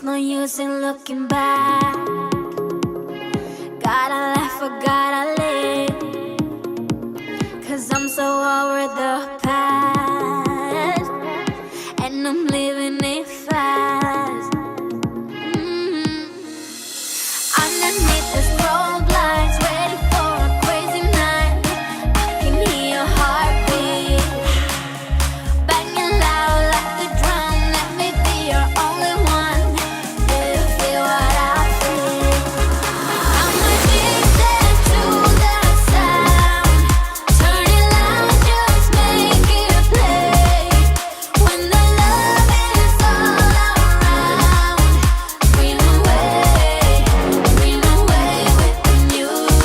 no use in looking back. Gotta laugh or gotta live, 'cause I'm so over the past, and I'm living it fast. Underneath the strobe lights, ready for a crazy night. I can hear your heartbeat banging loud like a drum. Let me be your only one. Do you feel what I feel? I'm addicted to the sound. Turn it loud, just make it play. When the love is all around, scream away with the music.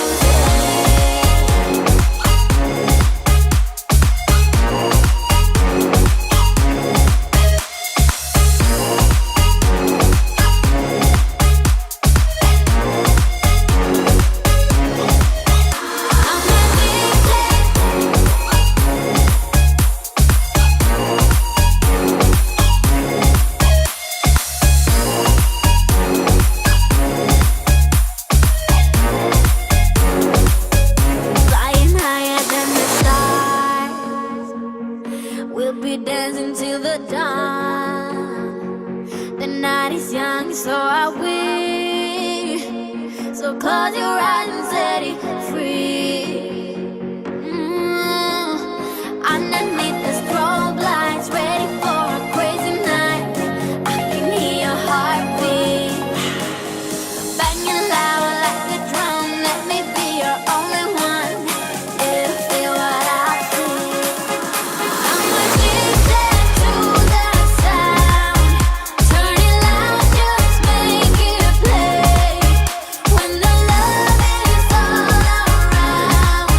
Flying higher than the stars, we'll be dancing till the dawn. The night is young, so are we. So close your eyes and set it free. Underneath the strobe lights, ready for a crazy night. I can hear your heartbeat banging loud like a drum. Let me be your only one. Do you feel what I feel? I'm addicted to the sound. Turn it loud, just make it play. When the love is all around,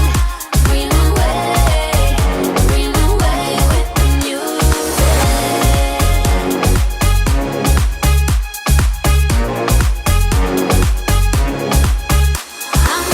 scream away with the music. I'm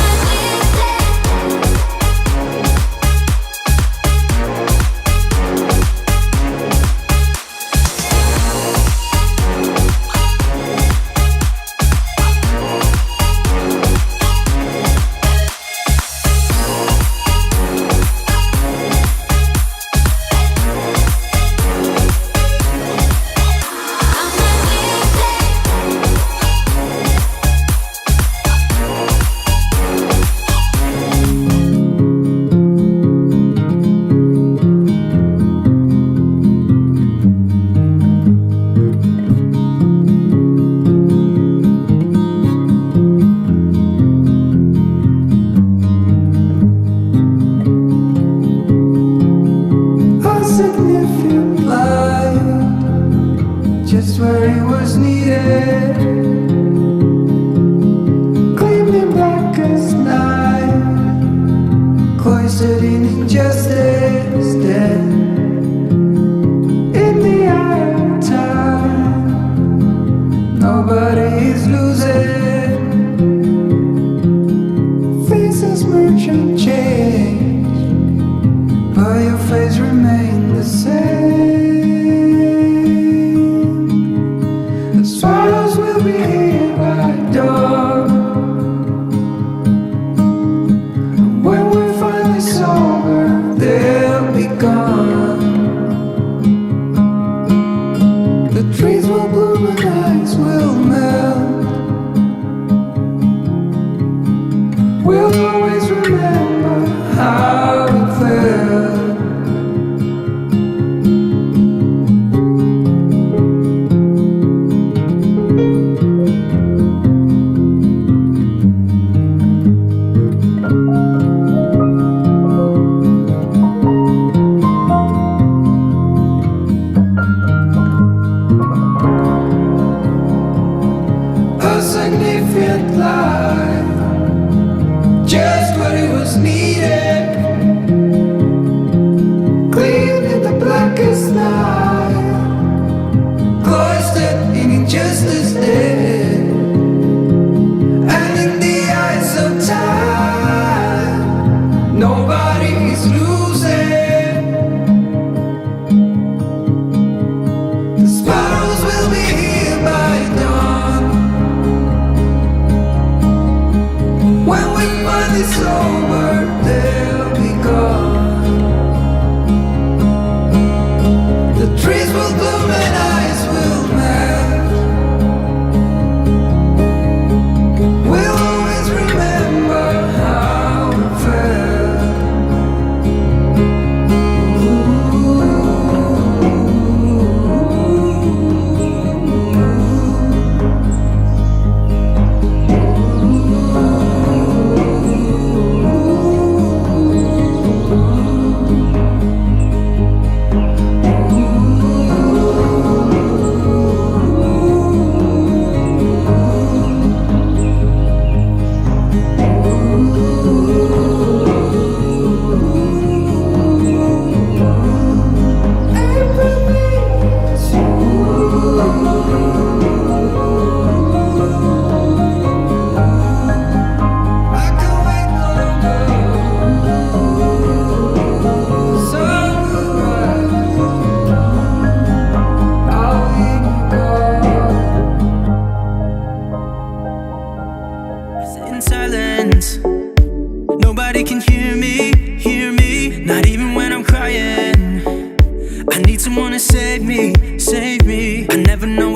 A significant light, just where it was needed, gleaming black as night, cloistered in injustice, dead in the eye of time. Nobody is losing, faces merge and change, but your face remained the same. The swallows will be here by dawn, and when we're finally sober, they'll be gone. The trees will bloom and ice will melt. We'll always remember how it felt.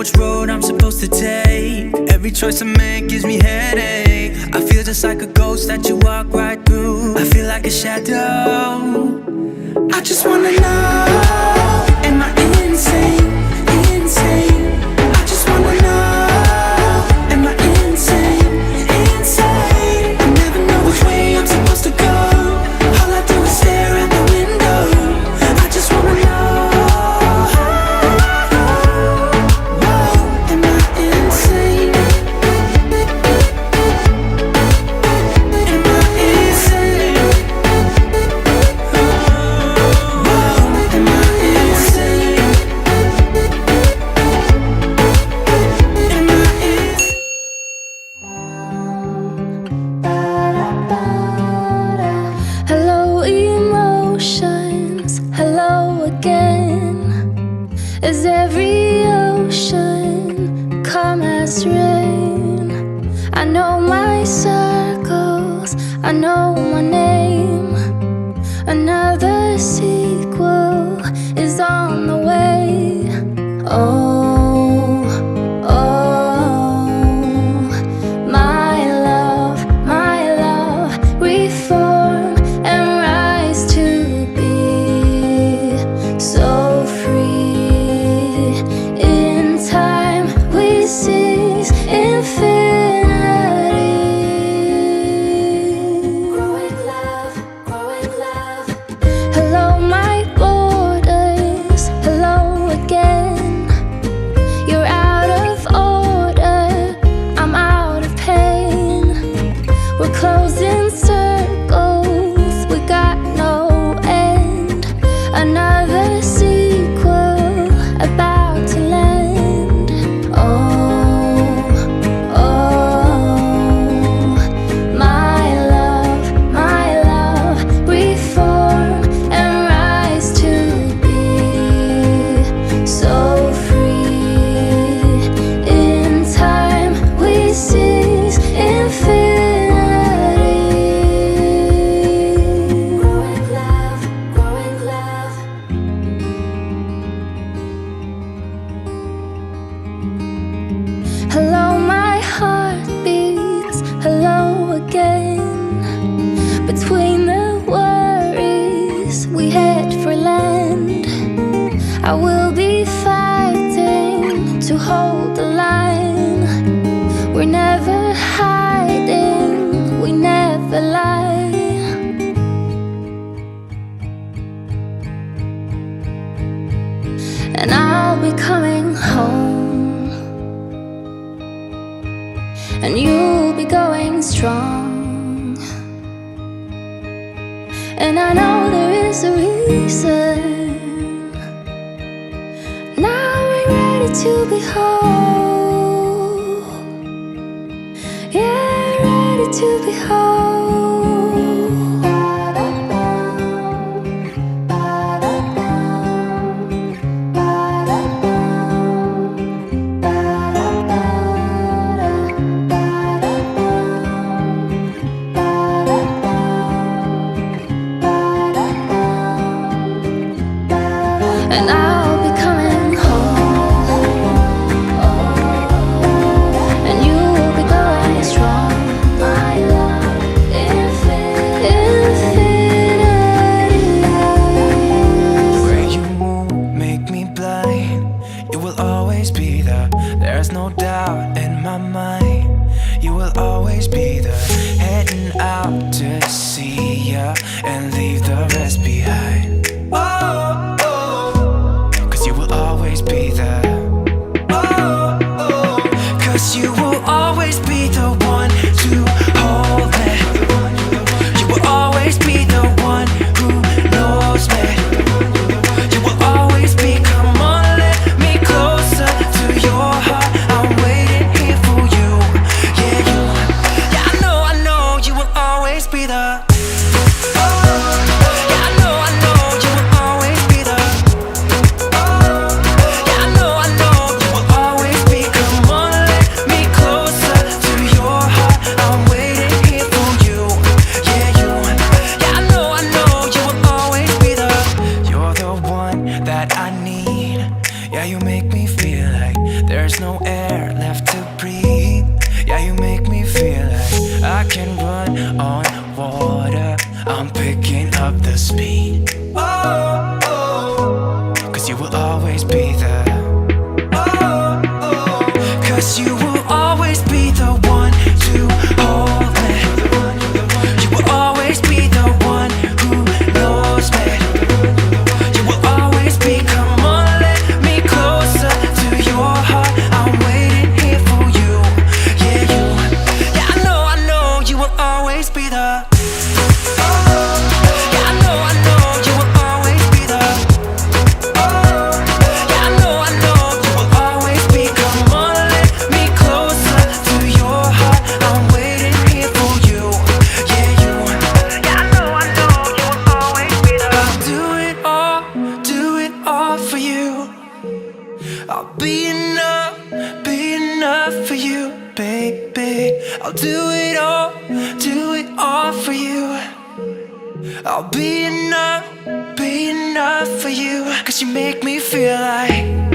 which road I'm supposed to take. Every choice I make gives me headache. I feel just like a ghost that you walk right through. I feel like a shadow. I just wanna know, am I insane, insane? I just wanna know, am I insane, insane? I never know which way I'm supposed to go. All I do is stare at the window. I just wanna know, am I insane? Am I insane? Am I insane? Am I insane? Hello, emotions. Hello again. As every ocean come as rain. I know my circles. I know my name. Another sequel is on the way. Oh, oh, my love, reform and rise to be so free. In time we seize infinity. Growing love, growing love. Hello, my borders. Hello again. You're out of order. I'm out of pain. We're closing circles. We got no end. Another sequel about to land. Oh, oh, my love, reform and rise to be so free. In time we seize infinity. Growing love, growing love. Hello, my heart beats. Hello again. Between the worries, we head for land. I will be fighting to hold the line. We're never hiding, we never lie. And I'll be coming home, and you'll be going strong. And I know there is a reason. Now we're ready to be whole. Yeah, ready to be whole. And I'll be coming home, and you'll be going strong, my love. I'll do it all for you. I'll be enough for you. 'Cause you make me feel like